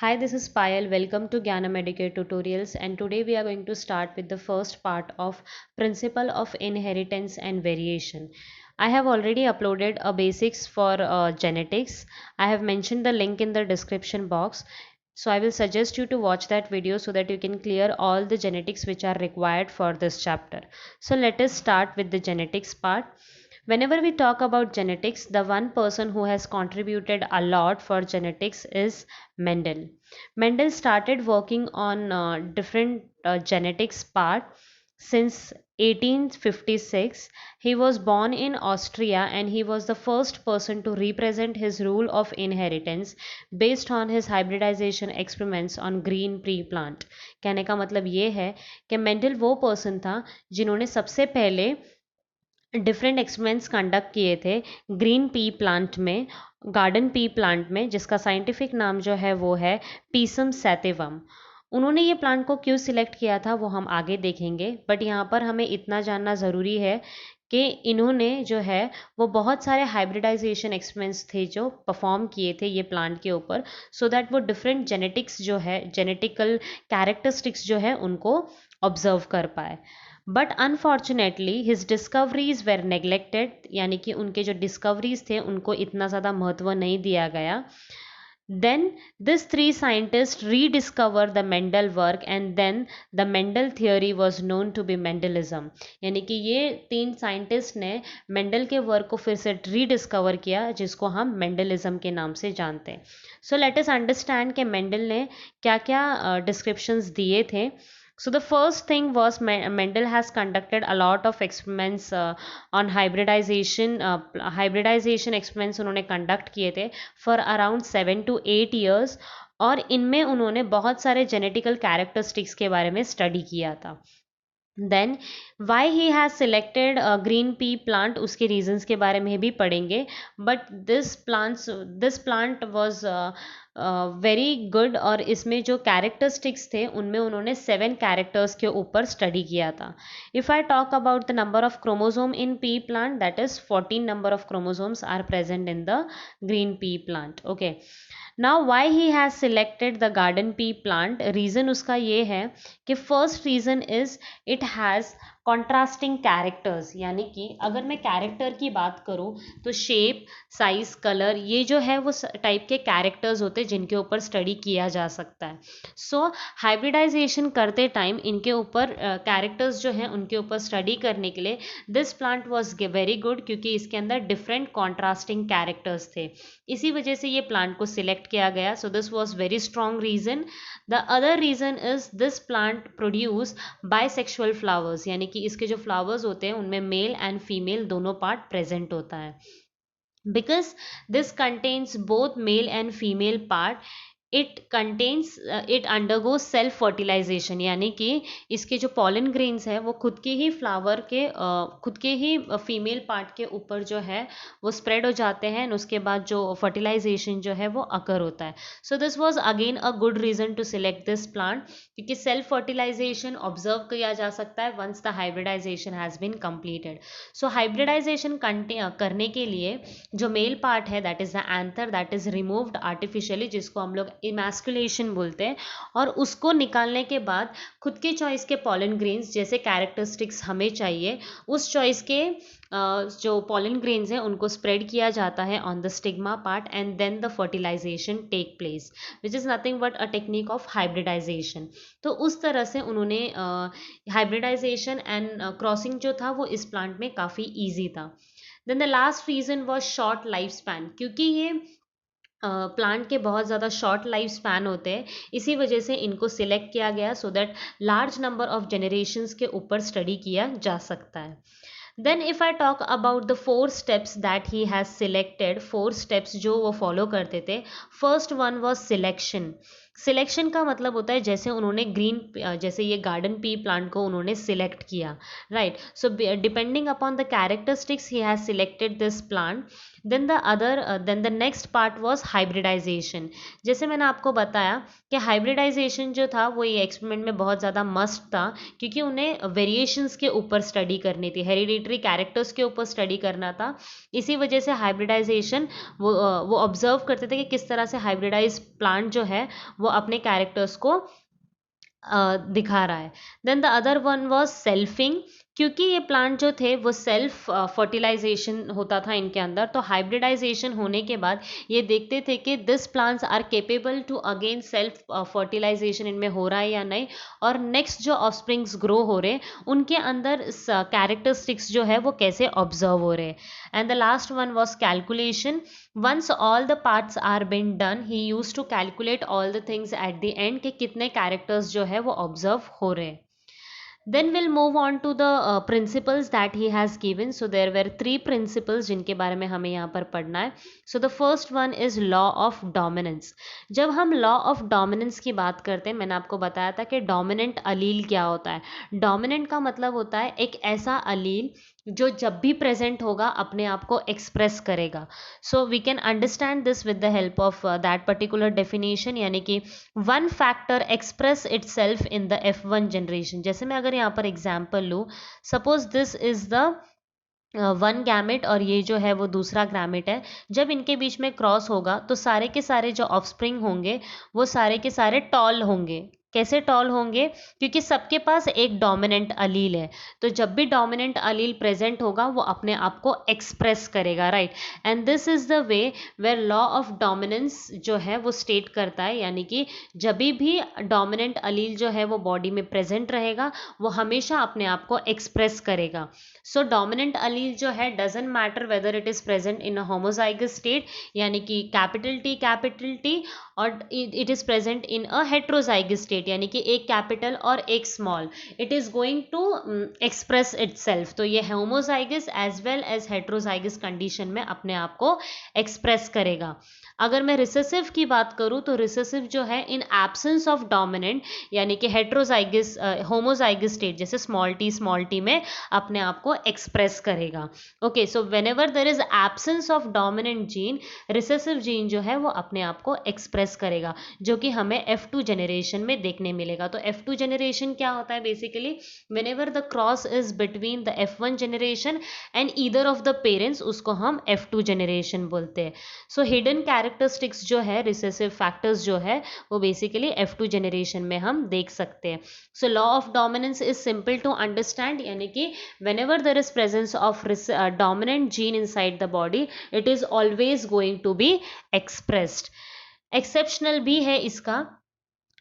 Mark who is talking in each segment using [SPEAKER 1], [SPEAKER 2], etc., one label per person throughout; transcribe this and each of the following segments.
[SPEAKER 1] Hi, this is Payal. Welcome to Jnana Medicare Tutorials, and today we are going to start with the first part of Principle of Inheritance and Variation. I have already uploaded a basics for genetics. I have mentioned the link in the description box. So I will suggest you to watch that video so that you can clear all the genetics which are required for this chapter. So let us start with the genetics part. Whenever we talk about genetics, the one person who has contributed a lot for genetics is Mendel. Mendel started working on different genetics part since 1856. He was born in Austria and he was the first person to represent his rule of inheritance based on his hybridization experiments on green pea plant. कहने का मतलब ये है कि Mendel वो person था जिन्होंने सबसे पहले डिफरेंट एक्सपेरिमेंट्स कंडक्ट किए थे ग्रीन पी प्लांट में, गार्डन पी प्लांट में, जिसका साइंटिफिक नाम जो है वो है पीसम सैटिवम। उन्होंने ये प्लांट को क्यों सिलेक्ट किया था वो हम आगे देखेंगे, बट यहाँ पर हमें इतना जानना ज़रूरी है कि इन्होंने जो है वो बहुत सारे हाइब्रिडाइजेशन एक्सपेरिमेंट्स थे जो परफॉर्म किए थे ये प्लांट के ऊपर, सो दैट वो डिफरेंट जेनेटिक्स जो है, जेनेटिकल कैरेक्टरिस्टिक्स जो है उनको ऑब्जर्व कर पाए। But unfortunately his discoveries were neglected, यानी कि उनके जो डिस्कवरीज थे उनको इतना ज़्यादा महत्व नहीं दिया गया। Then this three scientist rediscover the Mendel work and then the Mendel theory was known to be Mendelism. यानी कि ये तीन साइंटिस्ट ने मेंडल के वर्क को फिर से रीडिस्कवर किया, जिसको हम मेंडलिज्म के नाम से जानते हैं। सो लेट अस अंडरस्टैंड कि मेंडल ने क्या क्या डिस्क्रिप्शंस दिए थे। So the first thing was Mendel has conducted a lot of experiments on hybridization. Hybridization experiments उन्होंने conduct किए थे for around 7 to 8 years, और इनमें उन्होंने बहुत सारे जेनेटिकल कैरेक्टरिस्टिक्स के बारे में स्टडी किया था। Then why he has selected green pea plant, उसके रीजंस के बारे में भी पढ़ेंगे। But this plant was very good, और इसमें जो कैरेक्टरिस्टिक्स थे उनमें उन्होंने 7 कैरेक्टर्स के ऊपर स्टडी किया था। If I talk about the number of chromosome in pea plant, that is 14 number of chromosomes are present in the green pea plant. Okay, now why he has selected the garden pea plant, reason उसका ये है कि first reason is it has contrasting characters. यानी कि अगर मैं character की बात करूं तो शेप, साइज, कलर, ये जो है वो टाइप के कैरेक्टर्स होते हैं जिनके ऊपर स्टडी किया जा सकता है। सो हाइब्रिडाइजेशन करते टाइम इनके ऊपर कैरेक्टर्स जो हैं उनके ऊपर स्टडी करने के लिए this plant was very good, क्योंकि इसके अंदर डिफरेंट कॉन्ट्रास्टिंग कैरेक्टर्स थे। इसी वजह से ये प्लांट को सिलेक्ट किया गया। So this was very strong reason. The other reason is this plant produce bisexual flowers, यानी कि इसके जो फ्लावर्स होते हैं उनमें मेल एंड फीमेल दोनों पार्ट प्रेजेंट होता है। Because this contains both male and female part, it undergo self fertilization, यानी कि इसके जो पॉलन ग्रेन्स है वो खुद के ही फ्लावर के खुद के ही फीमेल पार्ट के ऊपर जो है वो स्प्रेड हो जाते हैं, और उसके बाद जो फर्टिलाइजेशन जो है वो अकर होता है। So this was again a good reason to select this plant, क्योंकि सेल्फ फर्टिलाइजेशन ऑब्जर्व किया जा सकता है once the hybridization has been completed. So hybridization करने के लिए जो मेल पार्ट है, that is the anther, that is removed artificially, जिसको हम लोग इमैस्कुलेशन बोलते हैं, और उसको निकालने के बाद खुद के चॉइस के पॉलन ग्रेन्स जैसे कैरेक्टरिस्टिक्स हमें चाहिए, उस चॉइस के जो पॉलन ग्रेन्स हैं उनको स्प्रेड किया जाता है on the stigma part, and then the fertilization take place, which is nothing but a technique of hybridization. तो उस तरह से उन्होंने हाइब्रिडाइजेशन एंड क्रॉसिंग जो था वो इस प्लांट में काफ़ी ईजी था। Then the last reason was short life span, क्योंकि ये प्लांट के बहुत ज़्यादा शॉर्ट लाइफ स्पैन होते हैं, इसी वजह से इनको सिलेक्ट किया गया, so that large number of generations के ऊपर स्टडी किया जा सकता है। Then if I talk about the 4 steps that he has selected, 4 steps जो वो फॉलो करते थे। First one was selection. Selection का मतलब होता है जैसे उन्होंने जैसे ये गार्डन पी प्लांट को उन्होंने सिलेक्ट किया, right. So depending upon the characteristics he has selected this plant. Then the next part was hybridization. जैसे मैंने आपको बताया कि हाइब्रिडाइजेशन जो था वो ये एक्सपेरिमेंट में बहुत ज़्यादा मस्ट था, क्योंकि उन्हें वेरिएशंस के ऊपर स्टडी करनी थी, हेरिडिटरी कैरेक्टर्स के ऊपर स्टडी करना था। इसी वजह से हाइब्रिडाइजेशन वो ऑब्जर्व करते थे कि किस तरह से हाइब्रिडाइज प्लांट जो है वो अपने कैरेक्टर्स को दिखा रहा है। Then the other one was selfing, क्योंकि ये प्लांट जो थे वो सेल्फ फर्टिलाइजेशन होता था इनके अंदर, तो हाइब्रिडाइजेशन होने के बाद ये देखते थे कि this plants are capable to again self fertilization इनमें हो रहा है या नहीं, और नेक्स्ट जो ऑफस्प्रिंग्स ग्रो हो रहे उनके अंदर कैरेक्टरिस्टिक्स जो है वो कैसे ऑब्जर्व हो रहे हैं। And the last one was calculation. once all the parts are been done, he used to calculate all the things at the end कि कितने characters जो है वो observe हो रहे हैं। Then we'll move on to the principles that he has given. So there were three principles जिनके बारे में हमें यहाँ पर पढ़ना है. So the first one is law of dominance. जब हम law of dominance की बात करते हैं, मैंने आपको बताया था कि dominant allele क्या होता है. Dominant का मतलब होता है एक ऐसा allele जो जब भी प्रेजेंट होगा अपने आप को एक्सप्रेस करेगा. So we can understand this with the help of that particular definition, यानी कि one factor express itself in the F1 generation. जैसे मैं अगर यहाँ पर एग्जांपल लूँ, suppose this is the one gamete और ये जो है वो दूसरा गैमेट है. जब इनके बीच में क्रॉस होगा तो सारे के सारे जो ऑफस्प्रिंग होंगे वो सारे के सारे टॉल होंगे. कैसे टॉल होंगे? क्योंकि सबके पास एक डोमिनेंट अलील है, तो जब भी डोमिनेंट अलील प्रेजेंट होगा वो अपने आप को एक्सप्रेस करेगा, right. And this is the way where law of dominance जो है वो स्टेट करता है, यानी कि जब भी डोमिनेंट अलील जो है वो बॉडी में प्रेजेंट रहेगा वो हमेशा अपने आप को एक्सप्रेस करेगा. सो डोमिनेंट अलील जो है doesn't matter whether it is present in a homozygous state, यानी कि कैपिटल टी, और it is present in a heterozygous state, यानी कि एक कैपिटल और एक small, it is going to express itself. तो ये homozygous as well as heterozygous condition में अपने आप को एक्सप्रेस करेगा. अगर मैं रिसेसिव की बात करूं तो रिसेसिव जो है इन एब्सेंस ऑफ डोमिनेंट, यानी कि हेट्रोजाइगस होमोजाइगस स्टेट जैसे स्मॉल टी में अपने आप को एक्सप्रेस करेगा. Okay, so whenever there is absence of dominant gene, recessive gene जो है वो अपने आप को एक्सप्रेस करेगा, जो कि हमें F2 जनरेशन में देखने मिलेगा. तो F2 जनरेशन क्या होता है? Basically whenever the cross is between the F1 generation and either of the parents, उसको हम F2 जनरेशन बोलते हैं. सो हिडन कैरेक्टरिस्टिक्स जो है, रिसेसिव फैक्टर्स जो है, वो बेसिकली F2 जनरेशन में हम देख सकते हैं. So law of dominance is simple to understand, यानी कि whenever there is presence of dominant gene inside the body, it is always going to be expressed. Exceptional भी है इसका.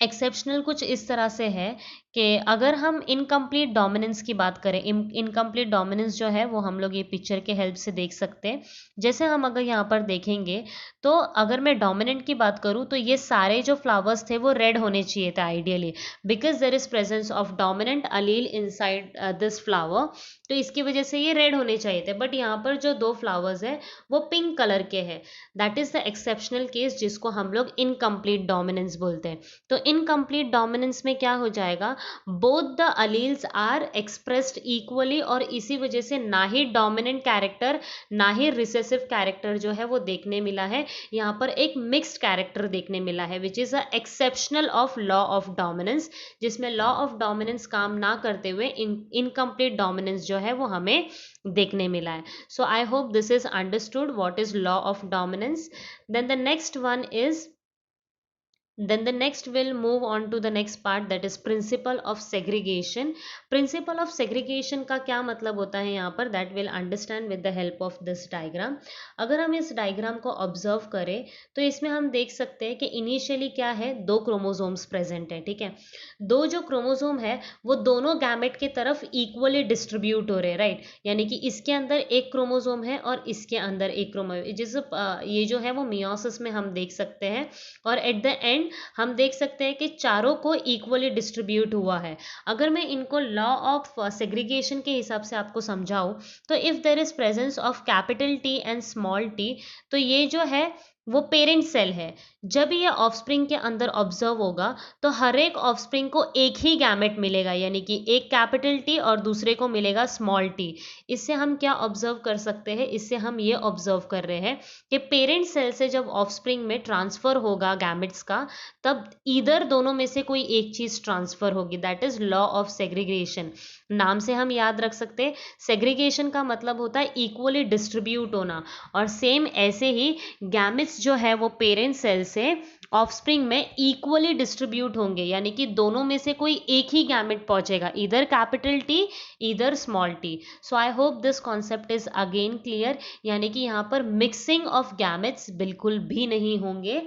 [SPEAKER 1] एक्सेप्शनल कुछ इस तरह से है कि अगर हम इनकम्प्लीट डोमिनेंस की बात करें, इनकम्प्लीट डोमिनेंस जो है वो हम लोग ये पिक्चर के हेल्प से देख सकते हैं. जैसे हम अगर यहाँ पर देखेंगे तो अगर मैं डोमिनेंट की बात करूँ तो ये सारे जो फ्लावर्स थे वो रेड होने चाहिए थे ideally, because there is presence of dominant allele inside this flower, तो इसकी वजह से ये रेड होने चाहिए थे. बट यहाँ पर जो दो फ्लावर्स है वो पिंक कलर के हैं. That is the exceptional case जिसको हम लोग इनकम्प्लीट डोमिनेंस बोलते हैं. तो इनकम्प्लीट डोमिनेंस में क्या हो जाएगा? Both the alleles are expressed equally, और इसी वजह से ना ही डोमिनेंट कैरेक्टर ना ही रिसेसिव कैरेक्टर जो है वो देखने मिला है. यहाँ पर एक मिक्स्ड कैरेक्टर देखने मिला है, which is a exceptional of law of dominance, जिसमें लॉ ऑफ डोमिनेंस काम ना करते हुए इनकम्प्लीट डोमिनेंस जो है वो हमें देखने मिला है. So I hope this is understood what is law of dominance. Then the next one is then the next we'll move on to the next part, that is principle of segregation. Principle of segregation का क्या मतलब होता है यहाँ पर, that we'll understand with the help of this diagram. अगर हम इस डायग्राम को ऑब्जर्व करें तो इसमें हम देख सकते हैं कि इनिशियली क्या है, दो क्रोमोसोम्स प्रेजेंट है. ठीक है, दो जो क्रोमोसोम है वो दोनों गैमेट की तरफ इक्वली डिस्ट्रीब्यूट हो रहे हैं, राइट. यानी कि इसके अंदर एक क्रोमोसोम है और इसके अंदर एक क्रोमोसोम, जिस ये जो है वो मियोसिस में हम देख सकते हैं, और एट द एंड हम देख सकते हैं कि चारों को इक्वली डिस्ट्रीब्यूट हुआ है. अगर मैं इनको लॉ ऑफ सेग्रीगेशन के हिसाब से आपको समझाऊं तो if there is presence of capital T and small T, तो ये जो है वो पेरेंट सेल है. जब ये ऑफस्प्रिंग के अंदर ऑब्जर्व होगा तो हर एक ऑफस्प्रिंग को एक ही गैमेट मिलेगा, यानी कि एक कैपिटल टी और दूसरे को मिलेगा स्मॉल टी. इससे हम क्या ऑब्जर्व कर सकते हैं? इससे हम ये ऑब्जर्व कर रहे हैं कि पेरेंट सेल से जब ऑफस्प्रिंग में ट्रांसफर होगा गैमेट्स का, तब इधर दोनों में से कोई एक चीज ट्रांसफर होगी. That is law of segregation. नाम से हम याद रख सकते हैं, सेग्रीगेशन का मतलब होता है इक्वली डिस्ट्रीब्यूट होना, और सेम ऐसे ही गैमेट्स जो है वो पेरेंट सेल से ऑफस्प्रिंग में इक्वली डिस्ट्रीब्यूट होंगे, यानी कि दोनों में से कोई एक ही गैमेट पहुंचेगा, इधर कैपिटल टी इधर small T. So I hope this concept is again clear, यानी कि यहाँ पर मिक्सिंग ऑफ गैमेट्स बिल्कुल भी नहीं होंगे,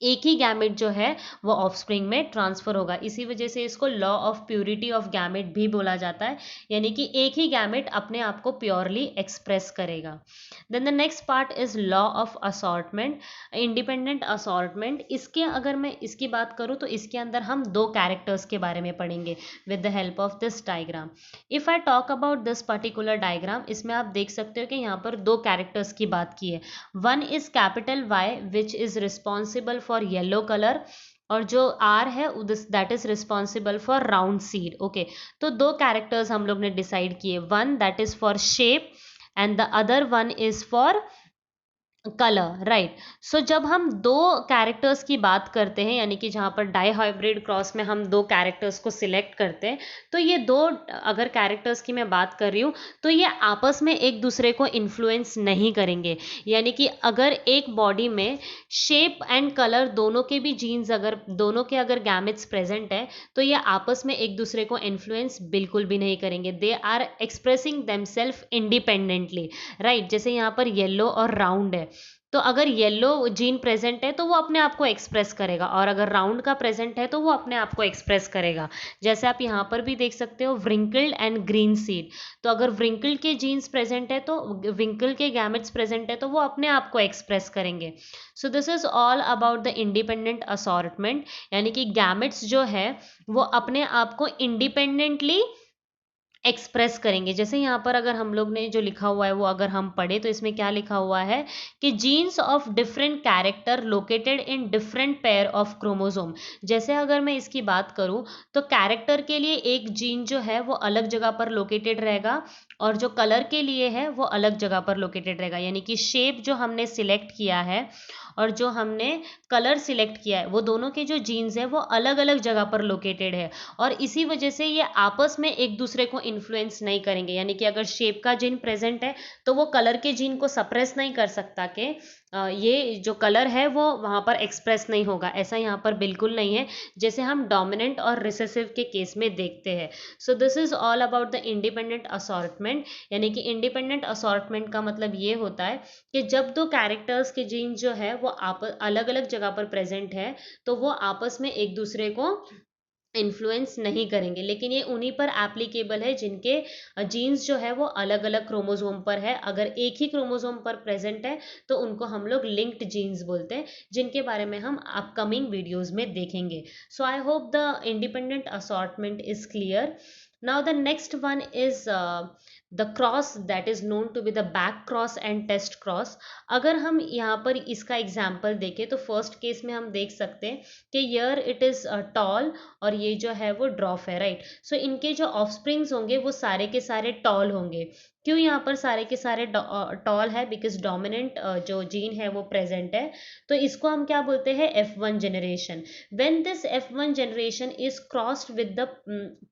[SPEAKER 1] एक ही गैमेट जो है वो ऑफस्प्रिंग में ट्रांसफर होगा। इसी वजह से इसको law of purity of gamete भी बोला जाता है, यानी कि एक ही गैमेट अपने आप को प्योरली एक्सप्रेस करेगा। Then the next part is law of assortment, independent assortment. इसके अगर मैं इसकी बात करूँ तो इसके अंदर हम दो कैरेक्टर्स के बारे में पढ़ेंगे with the help of this diagram. If I talk about this particular diagram, इसमें आप देख सकते हो कि यहाँ पर दो कैरेक्टर्स की बात की है। One is capital Y which is responsible for yellow colour, और जो आर है that is responsible for round seed. Okay, तो दो कैरेक्टर्स हम लोग ने डिसाइड किए, one that is for shape and the other one is for colour, right. So जब हम दो कैरेक्टर्स की बात करते हैं, यानी कि जहाँ पर डाई हाइब्रिड क्रॉस में हम दो कैरेक्टर्स को सिलेक्ट करते हैं, तो ये दो अगर कैरेक्टर्स की मैं बात कर रही हूँ तो ये आपस में एक दूसरे को इन्फ्लुएंस नहीं करेंगे, यानी कि अगर एक बॉडी में शेप एंड कलर दोनों के भी जीन्स अगर दोनों के अगर गैमेट्स प्रेजेंट है तो ये आपस में एक दूसरे को इन्फ्लुएंस बिल्कुल भी नहीं करेंगे, they are expressing themselves independently, right. जैसे यहाँ पर येलो और राउंड है, तो अगर येलो जीन प्रेजेंट है तो वो अपने आप को एक्सप्रेस करेगा, और अगर राउंड का प्रेजेंट है तो वो अपने आप को एक्सप्रेस करेगा। जैसे आप यहाँ पर भी देख सकते हो व्रिंकल्ड एंड ग्रीन सीड, तो अगर व्रिंकल्ड के जीन्स प्रेजेंट है तो व्रिंकल के गैमेट्स प्रेजेंट है तो वो अपने आप को एक्सप्रेस करेंगे। So this is all about the independent assortment, यानी कि गैमेट्स जो है वो अपने आप को इंडिपेंडेंटली एक्सप्रेस करेंगे। जैसे यहाँ पर अगर हम लोग ने जो लिखा हुआ है वो अगर हम पढ़े तो इसमें क्या लिखा हुआ है कि jeans of different character located in different pair of chromosome. जैसे अगर मैं इसकी बात करूँ तो कैरेक्टर के लिए एक जीन जो है वो अलग जगह पर लोकेटेड रहेगा, और जो कलर के लिए है वो अलग जगह पर लोकेटेड रहेगा, यानी कि शेप जो हमने सिलेक्ट किया है और जो हमने कलर सिलेक्ट किया है वो दोनों के जो जीन्स है वो अलग अलग जगह पर लोकेटेड है, और इसी वजह से ये आपस में एक दूसरे को इन्फ्लुएंस नहीं करेंगे। यानी कि अगर शेप का जीन प्रेजेंट है तो वो कलर के जीन को सप्रेस नहीं कर सकता कि ये जो कलर है वो वहाँ पर एक्सप्रेस नहीं होगा, ऐसा यहाँ पर बिल्कुल नहीं है, जैसे हम डोमिनेंट और रिसेसिव के केस में देखते हैं। So this is all about the independent assortment, यानी कि इंडिपेंडेंट असॉर्टमेंट का मतलब ये होता है कि जब दो कैरेक्टर्स के जीन जो है वो अलग अलग जगह पर प्रेजेंट है तो वो आपस में एक दूसरे को इन्फ्लुएंस नहीं करेंगे, लेकिन ये उन्हीं पर एप्लीकेबल है जिनके जीन्स जो है वो अलग अलग क्रोमोसोम पर है। अगर एक ही क्रोमोसोम पर प्रेजेंट है तो उनको हम लोग लिंक्ड जीन्स बोलते हैं, जिनके बारे में हम अपकमिंग वीडियोस में देखेंगे। So I hope the independent assortment is clear. Now the next one is the cross that is known to be the back cross and test cross। अगर हम यहाँ पर इसका एग्जाम्पल देखें तो फर्स्ट केस में हम देख सकते हैं कि यर इट इज टॉल और ये जो है वो ड्रॉफ है, राइट। सो इनके जो ऑफस्प्रिंग्स होंगे वो सारे के सारे टॉल होंगे। क्यों यहाँ पर सारे के सारे टॉल है? बिकॉज डोमिनेंट जो जीन है वो प्रेजेंट है, तो इसको हम क्या बोलते हैं? F1 generation. When this F1 generation is crossed with the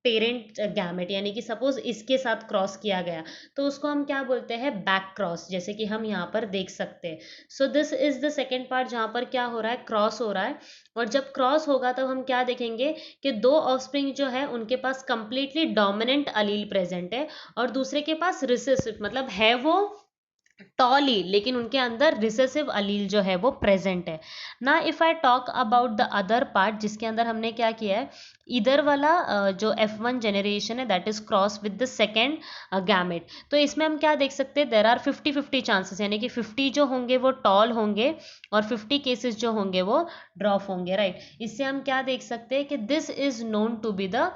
[SPEAKER 1] parent gamete, यानी कि सपोज इसके साथ क्रॉस किया गया तो उसको हम क्या बोलते हैं? बैक क्रॉस, जैसे कि हम यहाँ पर देख सकते हैं। So this is the second part जहाँ पर क्या हो रहा है? क्रॉस हो रहा है, और जब क्रॉस होगा तब हम क्या देखेंगे कि दो ऑफस्प्रिंग जो है उनके पास कंप्लीटली डोमिनेंट अलील प्रेजेंट है और दूसरे के पास रिसेसिव, मतलब है वो टॉल ही लेकिन उनके अंदर रिसेसिव अलील जो है वो प्रेजेंट है ना। If I talk about the other part जिसके अंदर हमने क्या किया है, इधर वाला जो F1 जनरेशन है that is cross with the second gamete, तो इसमें हम क्या देख सकते हैं? देर आर 50-50 चांसेस, यानी कि 50 जो होंगे वो टॉल होंगे और 50 केसेस जो होंगे वो ड्रॉप होंगे, राइट। इससे हम क्या देख सकते हैं कि this is known to be the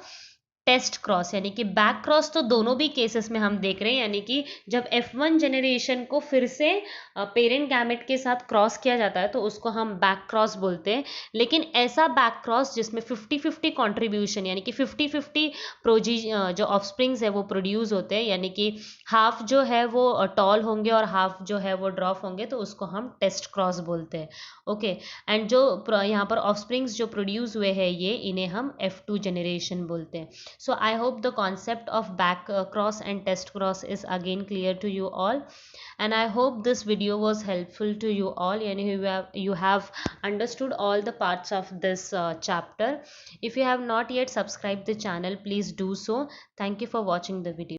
[SPEAKER 1] test cross, यानी कि बैक क्रॉस तो दोनों भी केसेस में हम देख रहे हैं, यानी कि जब F1 जनरेशन को फिर से पेरेंट गैमेट के साथ क्रॉस किया जाता है तो उसको हम बैक क्रॉस बोलते हैं। लेकिन ऐसा बैक क्रॉस जिसमें 50-50 कॉन्ट्रीब्यूशन, यानी कि 50-50 प्रोजी जो ऑफस्प्रिंग्स है वो प्रोड्यूस होते हैं, यानी कि हाफ जो है वो टॉल होंगे और हाफ जो है वो ड्रॉप होंगे, तो उसको हम टेस्ट क्रॉस बोलते हैं। ओके, एंड जो यहाँ पर ऑफस्प्रिंग्स जो प्रोड्यूस हुए हैं ये इन्हें हम F2 जनरेशन बोलते हैं। So I hope the concept of back cross and test cross is again clear to you all, and I hope this video was helpful to you all, and you have understood all the parts of this chapter. If you have not yet subscribed the channel, please do so. Thank you for watching the video.